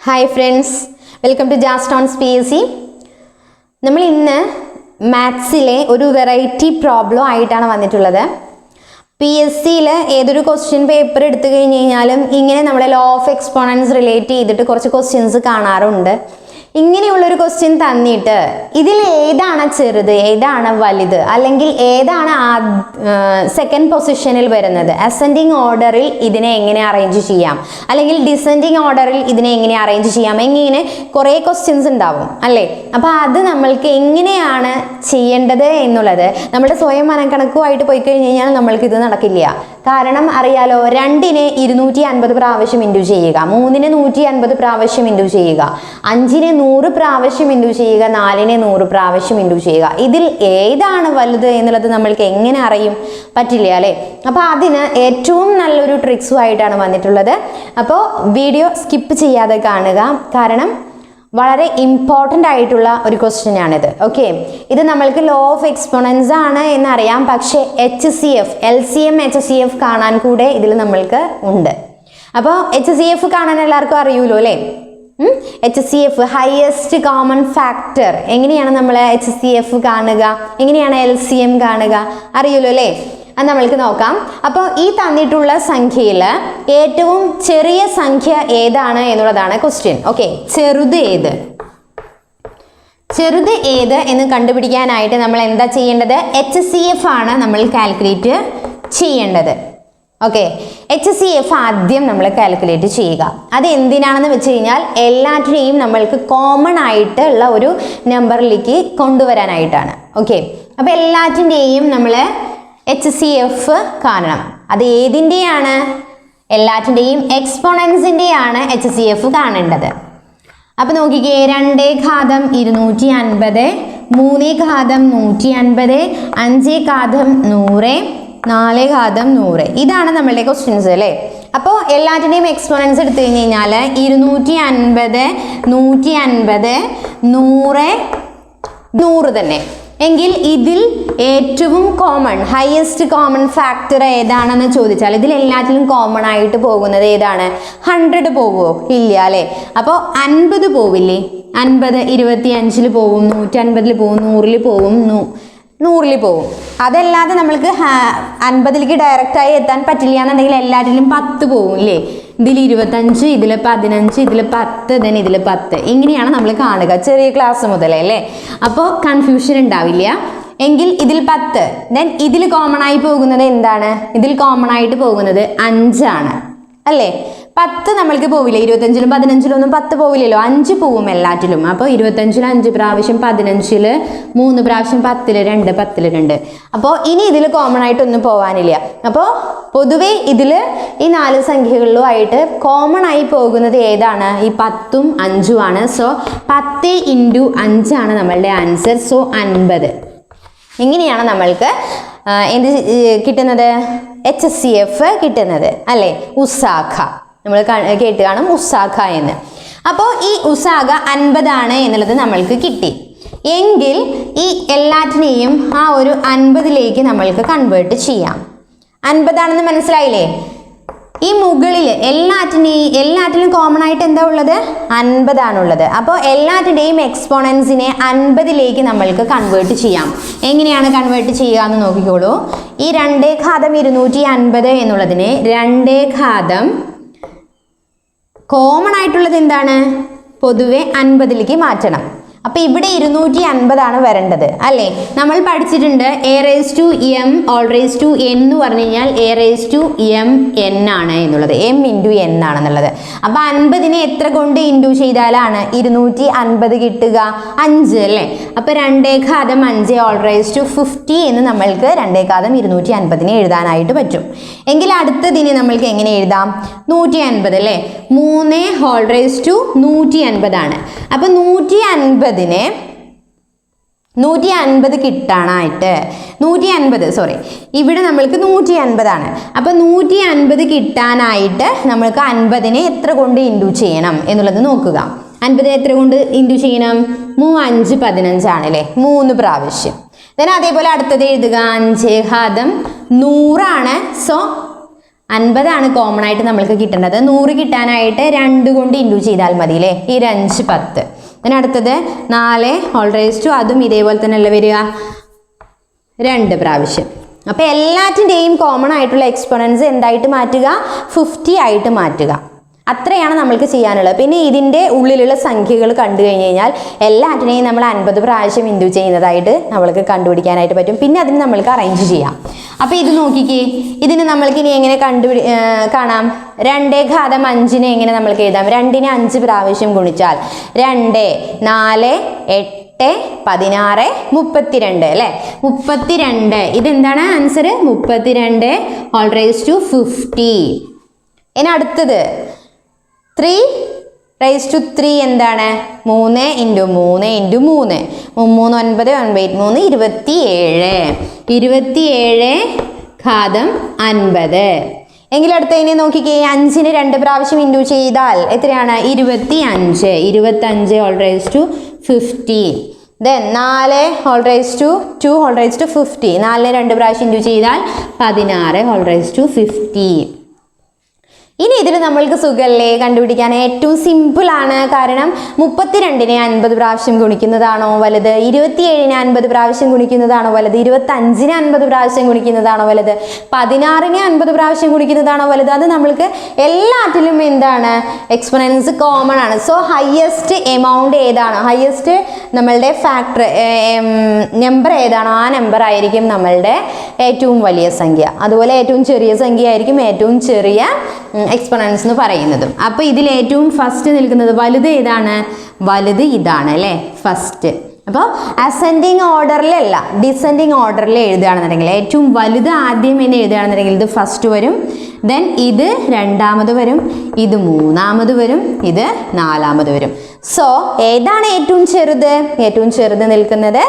Hi friends, welcome to Jastonse PSC. നമ്മൾ ഇന്ന് മാത്സിലെ ഒരു വെറൈറ്റി പ്രോബ്ലം ആയിട്ടാണ് വന്നിട്ടുള്ളത്. PSCയിൽ ഏതൊരു ക്വസ്റ്റ്യൻ പേപ്പർ എടുത്തു കഴിഞ്ഞ് കഴിഞ്ഞാലും ഇങ്ങനെ നമ്മുടെ ലോ ഓഫ് എക്സ്പോണൻസ് റിലേറ്റ് ചെയ്തിട്ട് കുറച്ച് ക്വസ്റ്റ്യൻസ് കാണാറുണ്ട്. ഇങ്ങനെയുള്ളൊരു ക്വസ്റ്റ്യൻ തന്നിട്ട് ഇതിൽ ഏതാണ് ചെറുത്, ഏതാണ് വലുത്, അല്ലെങ്കിൽ ഏതാണ് സെക്കൻഡ് പൊസിഷനിൽ വരുന്നത്, അസെൻഡിങ് ഓർഡറിൽ ഇതിനെ എങ്ങനെ അറേഞ്ച് ചെയ്യാം, അല്ലെങ്കിൽ ഡിസെൻഡിങ് ഓർഡറിൽ ഇതിനെ എങ്ങനെ അറേഞ്ച് ചെയ്യാം, എങ്ങനെ കുറേ ക്വസ്റ്റ്യൻസ് ഉണ്ടാവും അല്ലേ. അപ്പോൾ അത് നമ്മൾക്ക് എങ്ങനെയാണ് ചെയ്യേണ്ടത് എന്നുള്ളത് നമ്മുടെ സ്വയം മനക്കണക്കുമായിട്ട് പോയി കഴിഞ്ഞ് കഴിഞ്ഞാൽ നമ്മൾക്ക് ഇത് നടക്കില്ല. കാരണം അറിയാലോ, 2നെ 250 പ്രാവശ്യം ഇൻഡു ചെയ്യുക, 3നെ 150 പ്രാവശ്യം ഇൻഡു ചെയ്യുക, 5നെ 100 പ്രാവശ്യം ഇൻഡു ചെയ്യുക, 4നെ 100 പ്രാവശ്യം ഇൻഡു ചെയ്യുക. ഇതിൽ ഏതാണ് വലുത് എന്നുള്ളത് നമ്മൾക്ക് എങ്ങനെ അറിയും? പറ്റില്ല അല്ലേ. അപ്പോൾ അതിന് ഏറ്റവും നല്ലൊരു ട്രിക്സുമായിട്ടാണ് വന്നിട്ടുള്ളത്. അപ്പോൾ വീഡിയോ സ്കിപ്പ് ചെയ്യാതെ കാണുക, കാരണം വളരെ ഇമ്പോർട്ടൻ്റ് ആയിട്ടുള്ള ഒരു ക്വസ്റ്റ്യൻ ആണിത്. ഓക്കെ, ഇത് നമ്മൾക്ക് ലോ ഓഫ് എക്സ്പോണൻസ് ആണ് എന്നറിയാം, പക്ഷേ HCF LCM HCF കാണാൻ കൂടെ ഇതിൽ നമ്മൾക്ക് ഉണ്ട്. അപ്പോൾ HCF കാണാൻ എല്ലാവർക്കും അറിയൂലോ അല്ലേ. HCF ഹയസ്റ്റ് കോമൺ ഫാക്ടർ എങ്ങനെയാണ് നമ്മൾ HCF കാണുക, എങ്ങനെയാണ് LCM കാണുക, അറിയൂലോ അല്ലേ. അത് നമ്മൾക്ക് നോക്കാം. അപ്പോൾ ഈ തന്നിട്ടുള്ള സംഖ്യയിൽ ഏറ്റവും ചെറിയ സംഖ്യ ഏതാണ് എന്നുള്ളതാണ് ക്വസ്റ്റ്യൻ. ഓക്കെ, ചെറുത് ഏത് എന്ന് കണ്ടുപിടിക്കാനായിട്ട് നമ്മൾ എന്താ ചെയ്യേണ്ടത്? HCF ആണ് നമ്മൾ കാൽക്കുലേറ്റ് ചെയ്യേണ്ടത്. ഓക്കെ, HCF ആദ്യം നമ്മൾ കാൽക്കുലേറ്റ് ചെയ്യുക. അത് എന്തിനാണെന്ന് വെച്ച് കഴിഞ്ഞാൽ എല്ലാറ്റിനെയും നമ്മൾക്ക് കോമൺ ആയിട്ടുള്ള ഒരു നമ്പറിലേക്ക് കൊണ്ടുവരാനായിട്ടാണ്. ഓക്കെ, അപ്പോൾ എല്ലാറ്റിൻ്റെയും നമ്മൾ HCF കാണണം. അത് ഏതിൻ്റെയാണ്? എല്ലാറ്റിൻ്റെയും എക്സ്പോണൻസിൻ്റെയാണ് HCF കാണേണ്ടത്. അപ്പോൾ നോക്കിക്കേ, 2 ഘാതം 250, 3 ഘാതം 150, 5 ഘാതം 100, 4 ഘാതം 100. ഇതാണ് നമ്മളുടെ ക്വസ്റ്റ്യൻസ് അല്ലേ. അപ്പോൾ എല്ലാറ്റിൻ്റെയും എക്സ്പോണൻസ് എടുത്തു കഴിഞ്ഞ് കഴിഞ്ഞാൽ 250, 150, 100, 100 തന്നെ. എങ്കിൽ ഇതിൽ ഏറ്റവും കോമൺ ഹയസ്റ്റ് കോമൺ ഫാക്ടർ ഏതാണെന്ന് ചോദിച്ചാൽ ഇതിൽ എല്ലാറ്റിലും കോമൺ ആയിട്ട് പോകുന്നത് ഏതാണ്? 100 പോവുമോ? ഇല്ല അല്ലേ. അപ്പോൾ 50 പോവില്ലേ? 50 25 പോവും, 150 പോവും, 100 പോവും, 100 പോവും. അതല്ലാതെ നമ്മൾക്ക് 50ലേക്ക് ഡയറക്റ്റായി എത്താൻ പറ്റില്ല എന്നുണ്ടെങ്കിൽ എല്ലാറ്റിലും 10 പോവും ഇല്ലേ. ഇതിൽ 25, ഇതിൽ 15, ഇതിൽ 10, then ഇതിൽ 10. ഇങ്ങനെയാണ് നമ്മൾ കാണുക ചെറിയ ക്ലാസ് മുതലേ അല്ലേ. അപ്പോൾ കൺഫ്യൂഷൻ ഉണ്ടാവില്ല. എങ്കിൽ ഇതിൽ 10, ദെൻ ഇതിൽ കോമൺ ആയി പോകുന്നത് എന്താണ്? ഇതിൽ കോമൺ ആയിട്ട് പോകുന്നത് 5 ആണ് അല്ലേ. 10 നമ്മൾക്ക് പോവില്ല, 25ലും 15ലും 10 പോവില്ലല്ലോ, 5 പോവും എല്ലാറ്റിലും. അപ്പോൾ 25ൽ 5 പ്രാവശ്യം, 15ൽ 3 പ്രാവശ്യം, 10ൽ 2, 10ൽ 2. അപ്പോൾ ഇനി ഇതിൽ കോമൺ ആയിട്ടൊന്നും പോകാനില്ല. അപ്പോൾ പൊതുവേ ഇതിൽ ഈ 4 സംഖ്യകളിലുമായിട്ട് കോമൺ ആയി പോകുന്നത് ഏതാണ്? ഈ 10ഉം 5ഉം ആണ്. സോ 10 × 5 ആണ് നമ്മളുടെ ആൻസർ. സോ 50. ഇങ്ങനെയാണ് നമ്മൾക്ക് എന്ത് കിട്ടുന്നത്? HCF കിട്ടുന്നത് അല്ലേ. ഉസാഖ നമ്മൾ കേട്ട് കാണും, ഉസാഖ എന്ന്. അപ്പോൾ ഈ ഉസാഖ 50 ആണ് എന്നുള്ളത് നമ്മൾക്ക് കിട്ടി. എങ്കിൽ ഈ എല്ലാറ്റിനെയും ആ ഒരു 50ലേക്ക് നമ്മൾക്ക് കൺവേർട്ട് ചെയ്യാം. 50 ആണെന്ന് മനസ്സിലായില്ലേ. ഈ മുകളിൽ എല്ലാറ്റിലും കോമൺ ആയിട്ട് എന്താ ഉള്ളത്? 50 ആണുള്ളത്. അപ്പോൾ എല്ലാറ്റിൻ്റെയും എക്സ്പോണൻസിനെ 50ലേക്ക് നമ്മൾക്ക് കൺവേർട്ട് ചെയ്യാം. എങ്ങനെയാണ് കൺവേർട്ട് ചെയ്യുക എന്ന് നോക്കിക്കോളൂ. ഈ 2 ഘാതം 250 എന്നുള്ളതിനെ 2 ഘാതം കോമൺ ആയിട്ടുള്ളത് എന്താണ്? പൊതുവെ 50ലേക്ക് മാറ്റണം. അപ്പോൾ ഇവിടെ 250 ആണ് വരേണ്ടത് അല്ലേ. നമ്മൾ പഠിച്ചിട്ടുണ്ട് a⁻m n എന്ന് പറഞ്ഞു കഴിഞ്ഞാൽ a⁻m n ആണ് എന്നുള്ളത്, m × n ആണെന്നുള്ളത്. അപ്പോൾ 50നെ എത്ര കൊണ്ട് ഇൻഡു ചെയ്താലാണ് 250 കിട്ടുക? 5 അല്ലേ. അപ്പോൾ 2 ഘാതം 5 50 എന്ന് നമ്മൾക്ക് 2 ഘാതം 250നെ എഴുതാനായിട്ട് പറ്റും. എങ്കിൽ അടുത്തതിനെ നമ്മൾക്ക് എങ്ങനെ എഴുതാം? 150 അല്ലേ. 3 150 ആണ്. അപ്പോൾ 150 കിട്ടാനായിട്ട് 150 ഇവിടെ നമ്മൾക്ക് 150 ആണ്. അപ്പോൾ 150 കിട്ടാനായിട്ട് നമ്മൾക്ക് 50നെ എത്ര കൊണ്ട് ഇൻഡു ചെയ്യണം എന്നുള്ളത് നോക്കുക. 50നെ എത്ര കൊണ്ട് ഇൻഡു ചെയ്യണം? 5 15 ആണ് അല്ലേ, 3 പ്രാവശ്യം. then അതേപോലെ അടുത്തത് എഴുതുക. 5 ഘാതം 100 ആണ്. സോ 50 ആണ് കോമൺ ആയിട്ട് നമ്മൾക്ക് കിട്ടേണ്ടത്. 100 കിട്ടാനായിട്ട് 2 കൊണ്ട് ഇൻറ്റു ചെയ്താൽ മതി അല്ലേ. ഈ 5 10. അതിനടുത്തത് 4 ഹോൾ റൈസ് ടു അതും ഇതേപോലെ തന്നെ അല്ലേ വരിക, 2 പ്രാവശ്യം. അപ്പോൾ എല്ലാറ്റിൻ്റെയും കോമൺ ആയിട്ടുള്ള എക്സ്പോണൻസ് എന്തായിട്ട് മാറ്റുക, 50 ആയിട്ട് മാറ്റുക. അത്രയാണ് നമ്മൾക്ക് ചെയ്യാനുള്ളത്. പിന്നെ ഇതിൻ്റെ ഉള്ളിലുള്ള സംഖ്യകൾ കണ്ടു കഴിഞ്ഞ് കഴിഞ്ഞാൽ എല്ലാറ്റിനെയും നമ്മൾ 50 പ്രാവശ്യം ഇൻറ്റു ചെയ്യുന്നതായിട്ട് നമ്മൾക്ക് കണ്ടുപിടിക്കാനായിട്ട് പറ്റും. പിന്നെ അതിന് നമ്മൾക്ക് അറേഞ്ച് ചെയ്യാം. അപ്പോൾ ഇത് നോക്കിക്കേ, ഇതിന് നമ്മൾക്ക് ഇനി എങ്ങനെ കാണാം. 2 × 5 എങ്ങനെ നമ്മൾക്ക് എഴുതാം. 2നെ 5 പ്രാവശ്യം ഗുണിച്ചാൽ 2 4 8 16 32 അല്ലേ. 32 ഇതെന്താണ് ആൻസർ, 32 ഹോൾ റൈസ് ടു 50. ഇനി അടുത്തത് 3 റൈസ് ടു 3 എന്താണ്, 3 × 3 × 3 3 9 9 27 27 ഘാതം 50. എങ്കിൽ അടുത്തതിനെ നോക്കിക്കേ, 5നെ 2 പ്രാവശ്യം ഇൻറ്റു ചെയ്താൽ എത്രയാണ്, 25 25 whole raise to 50. Then 4 whole raise to 2 whole raise to 50. 4നെ 2 പ്രാവശ്യം ഇൻറ്റു ചെയ്താൽ 16 ഹോൾ റൈസ് ടു 50. ഇനി ഇതിൽ നമ്മൾക്ക് സുഖമല്ലേ കണ്ടുപിടിക്കാൻ, ഏറ്റവും സിമ്പിൾ ആണ്. കാരണം 32നെ 50 പ്രാവശ്യം ഗുണിക്കുന്നതാണോ വലുത്, 27നെ 50 പ്രാവശ്യം ഗുണിക്കുന്നതാണോ വലുത്, 25നെ 50 പ്രാവശ്യം ഗുണിക്കുന്നതാണോ വലുത്, 16നെ 50 പ്രാവശ്യം ഗുണിക്കുന്നതാണോ വലുത്. അത് നമ്മൾക്ക് എല്ലാറ്റിലും എന്താണ്, എക്സ്പോണൻസ് കോമൺ ആണ്. സോ ഹയസ്റ്റ് എമൗണ്ട് ഏതാണോ, ഹയസ്റ്റ് നമ്മളുടെ ഫാക്ടർ നമ്പർ ഏതാണോ ആ നമ്പർ ആയിരിക്കും നമ്മളുടെ ഏറ്റവും വലിയ സംഖ്യ. അതുപോലെ ഏറ്റവും ചെറിയ സംഖ്യ ആയിരിക്കും ഏറ്റവും ചെറിയ എക്സ്പോണൻസ് എന്ന് പറയുന്നതും. അപ്പോൾ ഇതിൽ ഏറ്റവും ഫസ്റ്റ് നിൽക്കുന്നത് വലുത് ഏതാണ്, വലുത് ഇതാണ് അല്ലേ, ഫസ്റ്റ്. അപ്പോൾ അസെൻഡിങ് ഓർഡറിലല്ല ഡിസെൻഡിങ് ഓർഡറിൽ എഴുതുകയാണെന്നുണ്ടെങ്കിൽ ഏറ്റവും വലുത് ആദ്യം എന്ന് എഴുതുകയാണെന്നുണ്ടെങ്കിൽ ഇത് ഫസ്റ്റ് വരും, ദെൻ ഇത് രണ്ടാമത് വരും, ഇത് മൂന്നാമത് വരും, ഇത് നാലാമത് വരും. സോ ഏതാണ് ഏറ്റവും ചെറുത്, ഏറ്റവും ചെറുത് നിൽക്കുന്നത്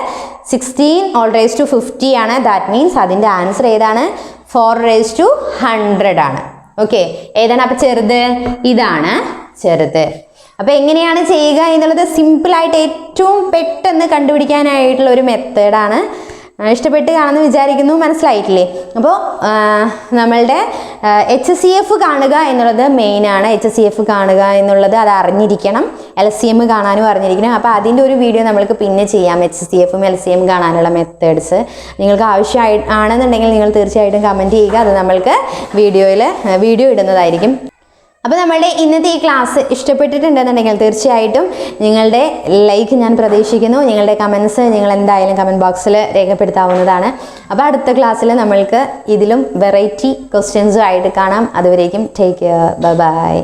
16 ഹോൾ റൈസ് ടു 50 ആണ്. ദാറ്റ് മീൻസ് അതിൻ്റെ ആൻസർ ഏതാണ്, 4 റൈസ് ടു 100 ആണ്. ഓക്കെ, ഏതാണ് അപ്പോൾ ചെറുത്, ഇതാണ് ചെറുത്. അപ്പോൾ എങ്ങനെയാണ് ചെയ്യുക എന്നുള്ളത് സിമ്പിളായിട്ട് ഏറ്റവും പെട്ടെന്ന് കണ്ടുപിടിക്കാനായിട്ടുള്ള ഒരു മെത്തേഡാണ്. ഇഷ്ടപ്പെട്ട് കാണുമെന്ന് വിചാരിക്കുന്നു, മനസ്സിലായിട്ടില്ലേ. അപ്പോൾ നമ്മളുടെ HCF കാണുക എന്നുള്ളത് മെയിനാണ്. HCF കാണുക എന്നുള്ളത് അത് അറിഞ്ഞിരിക്കണം, LCM കാണാനും അറിഞ്ഞിരിക്കണം. അപ്പോൾ അതിൻ്റെ ഒരു വീഡിയോ നമ്മൾക്ക് പിന്നെ ചെയ്യാം, HCFും LCM കാണാനുള്ള മെത്തേഡ്സ്. നിങ്ങൾക്ക് ആവശ്യമാണെന്നുണ്ടെങ്കിൽ നിങ്ങൾ തീർച്ചയായിട്ടും കമൻറ്റ് ചെയ്യുക, അത് നമ്മൾക്ക് വീഡിയോ ഇടുന്നതായിരിക്കും. അപ്പോൾ നമ്മളുടെ ഇന്നത്തെ ഈ ക്ലാസ് ഇഷ്ടപ്പെട്ടിട്ടുണ്ടെന്നുണ്ടെങ്കിൽ തീർച്ചയായിട്ടും നിങ്ങളുടെ ലൈക്ക് ഞാൻ പ്രതീക്ഷിക്കുന്നു. നിങ്ങളുടെ കമൻസ് നിങ്ങൾ എന്തായാലും കമൻറ്റ് ബോക്സിൽ രേഖപ്പെടുത്താവുന്നതാണ്. അപ്പോൾ അടുത്ത ക്ലാസ്സിൽ നമ്മൾക്ക് ഇതിലും വെറൈറ്റി ക്വസ്റ്റ്യൻസും ആയിട്ട് കാണാം. അതുവരേക്കും ടേക്ക് കെയർ, ബൈ ബൈ.